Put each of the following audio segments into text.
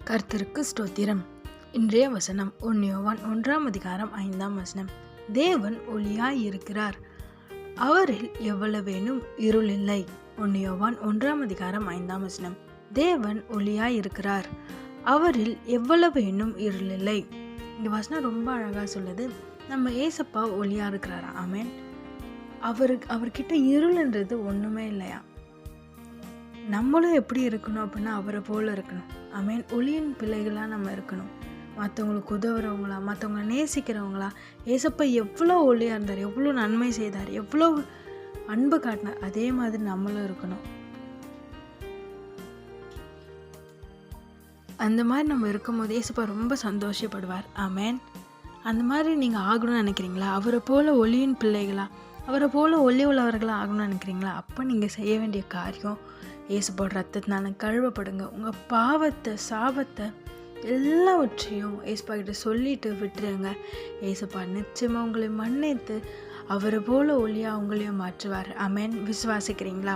கர்த்தருக்கு ஸ்தோத்திரம். இன்றைய வசனம் 1 யோவான் 1:5. தேவன் ஒளியாய் இருக்கிறார், அவரில் எவ்வளவேனும் இருள் இல்லை. 1 யோவான் 1:5. தேவன் ஒளியாய் இருக்கிறார், அவரில் எவ்வளவேனும் இருள் இல்லை. இந்த வசனம் ரொம்ப அழகா சொல்லுது. நம்ம ஏசப்பா ஒளியா இருக்கிறாரா? ஆமென். அவர்கிட்ட இருள்ன்றது ஒண்ணுமே இல்லையா. நம்மளும் எப்படி இருக்கணும் அப்படின்னா அவரை போல இருக்கணும். ஆமென். ஒளியின் பிள்ளைகளாக நம்ம இருக்கணும். மற்றவங்களுக்கு உதவுறவங்களா, மற்றவங்களை நேசிக்கிறவங்களா. ஏசப்பா எவ்வளோ ஒளியாக இருந்தார், எவ்வளோ நன்மை செய்தார், எவ்வளோ அன்பு காட்டினார், அதே மாதிரி நம்மளும் இருக்கணும். அந்த மாதிரி நம்ம இருக்கும்போது ஏசப்பா ரொம்ப சந்தோஷப்படுவார். ஆமென். அந்த மாதிரி நீங்கள் ஆகணும்னு நினைக்கிறீங்களா? அவரை போல ஒளியின் பிள்ளைகளா, அவரை போல ஒளி உள்ளவர்களாக ஆகணும்னு நினைக்கிறீங்களா? அப்போ நீங்கள் செய்ய வேண்டிய காரியம், ஏசப்போட ரத்தத்தினால கழுவப்படுங்க. உங்கள் பாவத்தை, சாபத்தை எல்லாவற்றையும் ஏசப்பா கிட்ட சொல்லிட்டு விட்டுருங்க. ஏசப்பா நிச்சயமாக உங்களை மன்னித்து அவரை போல ஒளியாக உங்களையும் மாற்றுவார். ஆமென். விசுவாசிக்கிறீங்களா?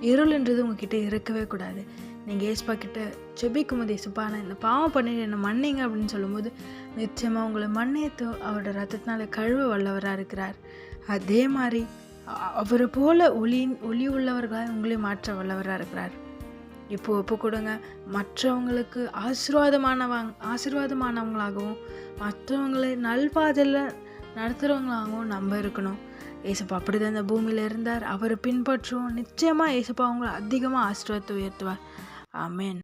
இருள்ன்றது உங்ககிட்ட இருக்கவே கூடாது. நீங்கள் ஏசப்பா கிட்ட ஜெபிக்கும் போது, ஏசப்பா நான் இந்த பாவம் பண்ணிட்டு என்னை மன்னிங்க அப்படின்னு சொல்லும்போது நிச்சயமாக உங்களை மன்னித்து அவரோட ரத்தத்தினால கழுவ வல்லவராக இருக்கிறார். அதே மாதிரி அவரை போல ஒளி உள்ளவர்களாக உங்களையும் மாற்ற வல்லவராக இருக்கிறார். இப்போ ஒப்பு கொடுங்க. மற்றவங்களுக்கு ஆசீர்வாதமானவங்களாகவும் மற்றவங்களை நல்பாதையில் நடத்துகிறவங்களாகவும் நம்ம இருக்கணும். ஏசப்பா அப்படிதான் இந்த பூமியில் இருந்தார். அவரை பின்பற்றுவோம். நிச்சயமாக ஏசப்பா அவங்களை அதிகமாக ஆசீர்வாதத்தை உயர்த்துவார். ஆமென்.